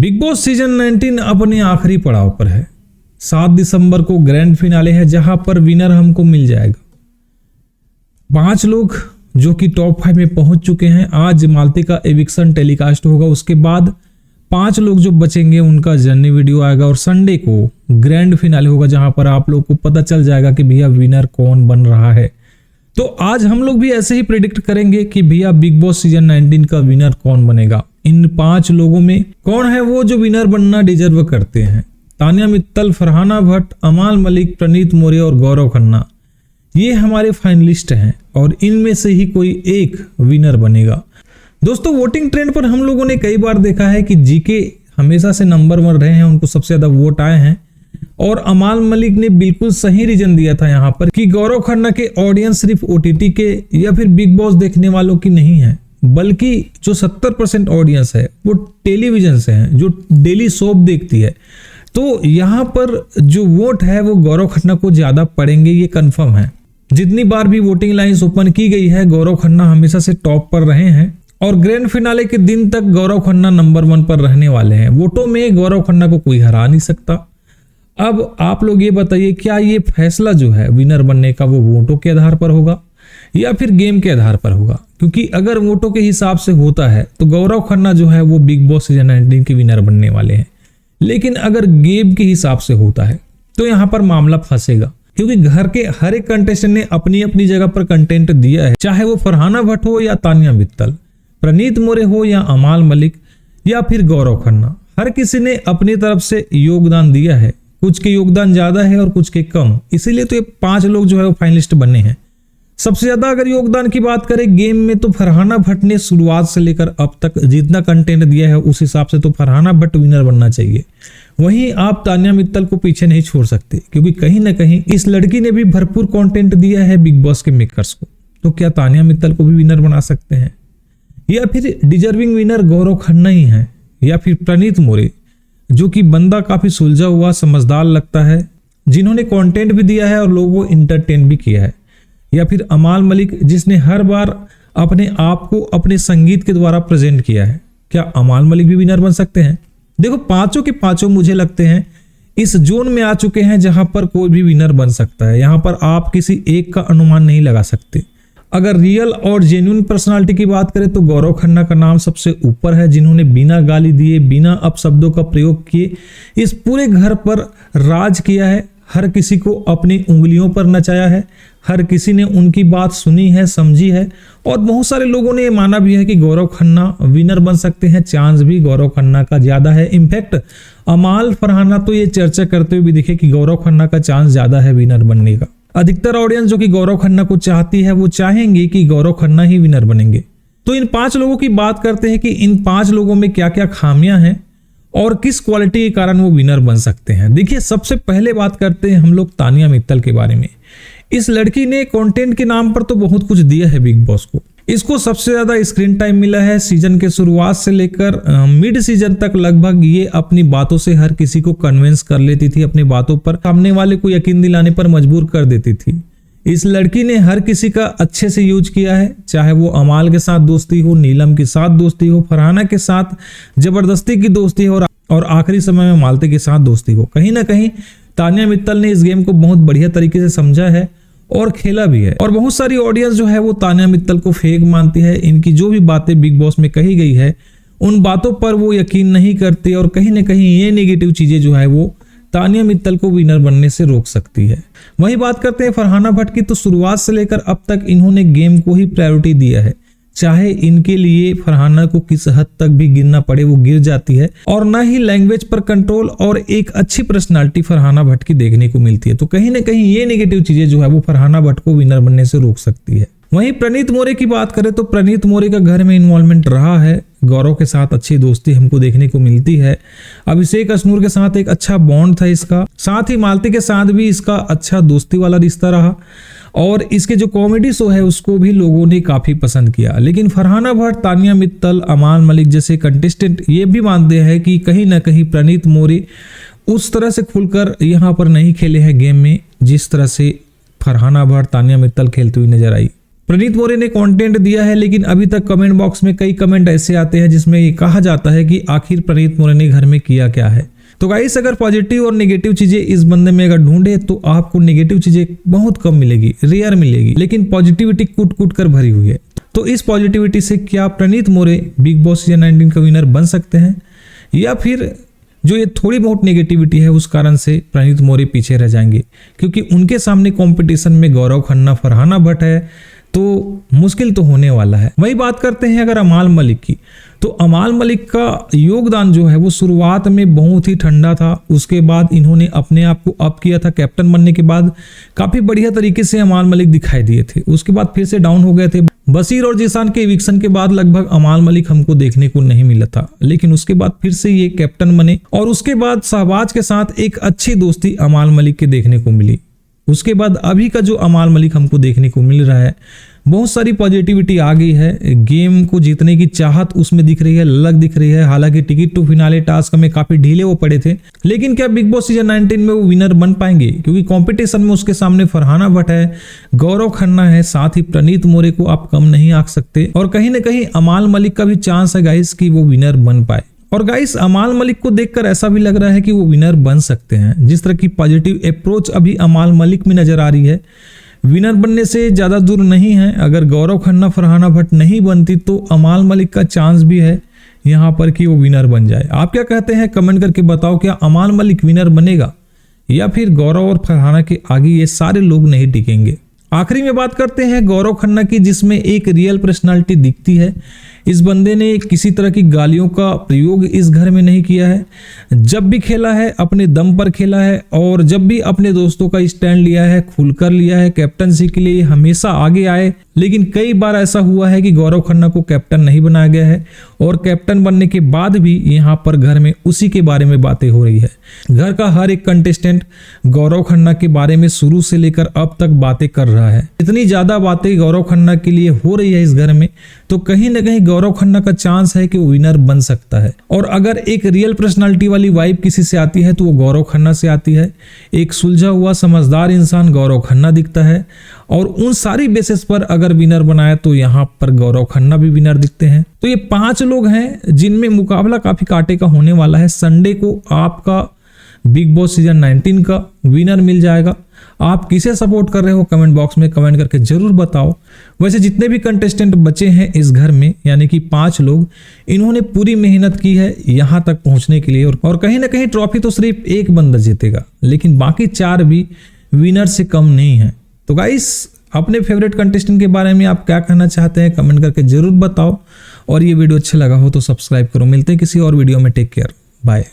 Big boss season 19 अपने आखिरी पड़ाव पर है। 7 दिसंबर को ग्रैंड फिनाले है जहां पर विनर हमको मिल जाएगा। 5 लोग जो कि टॉप 5 में पहुंच चुके हैं। आज मालती का एविक्शन टेलीकास्ट होगा, उसके बाद 5 लोग जो बचेंगे उनका जर्नी वीडियो आएगा और संडे को ग्रैंड फिनाले होगा जहां पर आप लोग को पता चल जाएगा कि भैया विनर कौन बन रहा है। तो आज हम लोग भी ऐसे ही प्रेडिक्ट करेंगे कि भैया बिग बॉस सीजन 19 का विनर कौन बनेगा। इन 5 लोगों में कौन है वो जो विनर बनना डिजर्व करते हैं। तानिया मित्तल, फरहाना भट्ट, अमाल मलिक, प्रणीत मोरे और गौरव खन्ना, ये हमारे फाइनलिस्ट हैं और इनमें से ही कोई एक विनर बनेगा। दोस्तों, वोटिंग ट्रेंड पर हम लोगों ने कई बार देखा है कि जीके हमेशा से नंबर 1 रहे हैं, उनको सबसे ज्यादा वोट आए हैं और अमाल मलिक ने बिल्कुल सही रीजन दिया था यहाँ पर कि गौरव खन्ना के ऑडियंस सिर्फ ओटीटी के या फिर बिग बॉस देखने वालों की नहीं है, बल्कि जो 70% ऑडियंस है वो टेलीविजन से है, जो डेली सोप देखती है। तो यहाँ पर जो वोट है वो गौरव खन्ना को ज्यादा पड़ेंगे, ये कंफर्म है। जितनी बार भी वोटिंग लाइन्स ओपन की गई है, गौरव खन्ना हमेशा से टॉप पर रहे हैं और ग्रैंड फिनाले के दिन तक गौरव खन्ना नंबर 1 पर रहने वाले हैं। वोटों में गौरव खन्ना को कोई हरा नहीं सकता। अब आप लोग ये बताइए, क्या ये फैसला जो है विनर बनने का वो वोटों के आधार पर होगा या फिर गेम के आधार पर होगा? क्योंकि अगर वोटों के हिसाब से होता है तो गौरव खन्ना जो है वो बिग बॉस सीजन 19 के विनर बनने वाले हैं, लेकिन अगर गेम के हिसाब से होता है तो यहाँ पर मामला फंसेगा, क्योंकि घर के हर एक कंटेस्टेंट ने अपनी अपनी जगह पर कंटेंट दिया है, चाहे वो फरहाना भट्ट हो या तानिया मित्तल, प्रणीत मोरे हो या अमाल मलिक या फिर गौरव खन्ना। हर किसी ने अपनी तरफ से योगदान दिया है, कुछ के योगदान ज्यादा है और कुछ के कम, इसीलिए तो ये 5 लोग जो है वो फाइनलिस्ट बने हैं। सबसे ज्यादा अगर योगदान की बात करें गेम में तो फरहाना भट्ट ने शुरुआत से लेकर अब तक जितना कंटेंट दिया है उस हिसाब से तो फरहाना भट्ट विनर बनना चाहिए। वहीं आप तानिया मित्तल को पीछे नहीं छोड़ सकते, क्योंकि कहीं ना कहीं इस लड़की ने भी भरपूर कंटेंट दिया है बिग बॉस के मेकर्स को। तो क्या तानिया मित्तल को भी विनर बना सकते हैं, या फिर डिजर्विंग विनर गौरव खन्ना ही है, या फिर प्रणीत मोरे जो कि बंदा काफी सुलझा हुआ समझदार लगता है, जिन्होंने कंटेंट भी दिया है और लोगों को इंटरटेन भी किया है, या फिर अमाल मलिक जिसने हर बार अपने आप को अपने संगीत के द्वारा प्रेजेंट किया है। क्या अमाल मलिक भी विनर बन सकते हैं? देखो, 5 के 5 मुझे लगते हैं इस जोन में आ चुके हैं जहां पर कोई भी विनर बन सकता है। यहां पर आप किसी एक का अनुमान नहीं लगा सकते। अगर रियल और जेन्युइन पर्सनालिटी की बात करें तो गौरव खन्ना का नाम सबसे ऊपर है, जिन्होंने बिना गाली दिए, बिना अपशब्दों का प्रयोग किए इस पूरे घर पर राज किया है, हर किसी को अपनी उंगलियों पर नचाया है, हर किसी ने उनकी बात सुनी है, समझी है और बहुत सारे लोगों ने ये माना भी है कि गौरव खन्ना विनर बन सकते हैं। चांस भी गौरव खन्ना का ज्यादा है। इनफैक्ट अमाल फरहाना तो ये चर्चा करते हुए भी दिखे कि गौरव खन्ना का चांस ज्यादा है विनर बनने का। अधिकतर ऑडियंस जो कि गौरव खन्ना को चाहती है वो चाहेंगे कि गौरव खन्ना ही विनर बनेंगे। तो इन 5 लोगों की बात करते हैं कि इन 5 लोगों में क्या क्या खामियां हैं और किस क्वालिटी के कारण वो विनर बन सकते हैं। देखिए, सबसे पहले बात करते हैं हम लोग तानिया मित्तल के बारे में। इस लड़की ने कंटेंट के नाम पर तो बहुत कुछ दिया है बिग बॉस को। इसको सबसे ज्यादा स्क्रीन टाइम मिला है सीजन के शुरुआत से लेकर मिड सीजन तक। लगभग ये अपनी बातों से हर किसी को कन्विंस कर लेती थी, अपनी बातों पर सामने वाले को यकीन दिलाने पर मजबूर कर देती थी। इस लड़की ने हर किसी का अच्छे से यूज किया है, चाहे वो अमाल के साथ दोस्ती हो, नीलम के साथ दोस्ती हो, फरहाना के साथ जबरदस्ती की दोस्ती हो और आखिरी समय में मालती के साथ दोस्ती हो। कहीं ना कहीं तानिया मित्तल ने इस गेम को बहुत बढ़िया तरीके से समझा है और खेला भी है। और बहुत सारी ऑडियंस जो है वो तानिया मित्तल को फेक मानती है। इनकी जो भी बातें बिग बॉस में कही गई है उन बातों पर वो यकीन नहीं करते और कहीं ना कहीं ये नेगेटिव चीजें जो है वो तानिया मित्तल को विनर बनने से रोक सकती है। वही बात करते हैं फरहाना भट्ट की, तो शुरुआत से लेकर अब तक इन्होंने गेम को ही प्रायोरिटी दिया है। चाहे इनके लिए फरहाना को किस हद तक भी गिरना पड़े वो गिर जाती है, और ना ही लैंग्वेज पर कंट्रोल और एक अच्छी पर्सनालिटी फरहाना भट्ट की देखने को मिलती है। तो कहीं ना कहीं ये नेगेटिव चीजें जो है वो फरहाना भट्ट को विनर बनने से रोक सकती है। वहीं प्रणीत मोरे की बात करें तो प्रणीत मोरे का घर में इन्वॉल्वमेंट रहा है, गौरव के साथ अच्छी दोस्ती हमको देखने को मिलती है, अभिषेक अशनूर के साथ एक अच्छा बॉन्ड था इसका, साथ ही मालती के साथ भी इसका अच्छा दोस्ती वाला रिश्ता रहा और इसके जो कॉमेडी शो है उसको भी लोगों ने काफी पसंद किया। लेकिन फरहाना भट्ट, तानिया मित्तल, अमाल मलिक जैसे कंटेस्टेंट ये भी मानते हैं कि कहीं ना कहीं प्रणीत मोरे उस तरह से खुलकर यहाँ पर नहीं खेले हैं गेम में जिस तरह से फरहाना भट्ट, तानिया मित्तल खेलती हुई नजर आई। प्रणीत मोरे ने कंटेंट दिया है, लेकिन अभी तक कमेंट बॉक्स में कई कमेंट ऐसे आते हैं जिसमें ये कहा जाता है कि आखिर प्रणीत मोरे ने घर में किया क्या है। तो गाइस, अगर पॉजिटिव और नेगेटिव चीजें इस बंदे में अगर ढूंढे तो आपको नेगेटिव चीजें बहुत कम मिलेगी, रेयर मिलेगी, लेकिन पॉजिटिविटी कूट कूट कर भरी हुई है। तो इस पॉजिटिविटी से क्या प्रणीत मोरे बिग बॉस सीजन 19 का विनर बन सकते हैं, या फिर जो ये थोड़ी बहुत नेगेटिविटी है उस कारण से प्रणीत मोरे पीछे रह जाएंगे, क्योंकि उनके सामने कंपटीशन में गौरव खन्ना, फरहाना भट्ट है, तो मुश्किल तो होने वाला है। वही बात करते हैं अगर अमाल मलिक की, तो अमाल मलिक का योगदान जो है वो शुरुआत में बहुत ही ठंडा था। उसके बाद इन्होंने अपने आप को अप किया था, कैप्टन बनने के बाद काफी बढ़िया तरीके से अमाल मलिक दिखाई दिए थे। उसके बाद फिर से डाउन हो गए थे। बशीर और जीशान के इविक्शन के बाद लगभग अमाल मलिक हमको देखने को नहीं मिला था, लेकिन उसके बाद फिर से ये कैप्टन बने और उसके बाद शहबाज के साथ एक अच्छी दोस्ती अमाल मलिक के देखने को मिली। उसके बाद अभी का जो अमाल मलिक हमको देखने को मिल रहा है, बहुत सारी पॉजिटिविटी आ गई है। गेम को जीतने की चाहत उसमें दिख रही है, लग दिख रही है। हालांकि टिकट टू फिनाले टास्क में काफी ढीले वो पड़े थे, लेकिन क्या बिग बॉस सीजन 19 में वो विनर बन पाएंगे? क्योंकि कंपटीशन में उसके सामने फरहाना भट्ट है, गौरव खन्ना है, साथ ही प्रणीत मोरे को आप कम नहीं आंक सकते। और कहीं ना कहीं अमाल मलिक का भी चांस है गाइस कि वो विनर बन पाए। और गाइस, अमाल मलिक को देखकर ऐसा भी लग रहा है कि वो विनर बन सकते हैं। जिस तरह की पॉजिटिव अप्रोच अभी अमाल मलिक में नजर आ रही है, विनर बनने से ज्यादा दूर नहीं है। अगर गौरव खन्ना, फरहाना भट्ट नहीं बनती तो अमाल मलिक का चांस भी है यहाँ पर कि वो विनर बन जाए। आप क्या कहते हैं? कमेंट करके बताओ, क्या अमाल मलिक विनर बनेगा या फिर गौरव और फरहाना के आगे ये सारे लोग नहीं टिकेंगे? आखिरी में बात करते हैं गौरव खन्ना की, जिसमें एक रियल पर्सनालिटी दिखती है। इस बंदे ने किसी तरह की गालियों का प्रयोग इस घर में नहीं किया है। जब भी खेला है अपने दम पर खेला है, और जब भी अपने दोस्तों का स्टैंड लिया है, खुलकर लिया है। कैप्टनसी के लिए हमेशा आगे आए, लेकिन कई बार ऐसा हुआ है कि गौरव खन्ना को कैप्टन नहीं बनाया गया है, और कैप्टन बनने के बाद भी यहाँ पर घर में उसी के बारे में बातें हो रही है। घर का हर एक कंटेस्टेंट गौरव खन्ना के बारे में शुरू से लेकर अब तक बातें कर रहा है। इतनी ज्यादा बातें गौरव खन्ना के लिए हो रही है इस घर में, तो कहीं ना कहीं गौरव खन्ना का चांस है कि वो विनर बन सकता है। और अगर एक रियल पर्सनालिटी वाली वाइब किसी से आती है तो वो गौरव खन्ना से आती है। एक सुलझा हुआ समझदार इंसान गौरव खन्ना दिखता है, और उन सारी बेसिस पर अगर विनर बनाए तो यहाँ पर गौरव खन्ना भी विनर दिखते हैं। तो ये 5 लोग हैं जिनमें मुकाबला काफी कांटे का होने वाला है। संडे को आपका बिग बॉस सीजन 19 का विनर मिल जाएगा। आप किसे सपोर्ट कर रहे हो कमेंट बॉक्स में कमेंट करके जरूर बताओ। वैसे जितने भी कंटेस्टेंट बचे हैं इस घर में, यानी कि 5 लोग, इन्होंने पूरी मेहनत की है यहाँ तक पहुंचने के लिए, और कहीं ना कहीं ट्रॉफी तो सिर्फ एक बंदा जीतेगा, लेकिन बाकी 4 भी विनर से कम नहीं है। तो गाइस, अपने फेवरेट कंटेस्टेंट के बारे में आप क्या कहना चाहते हैं कमेंट करके जरूर बताओ, और ये वीडियो अच्छा लगा हो तो सब्सक्राइब करो। मिलते हैं किसी और वीडियो में। Take care, bye.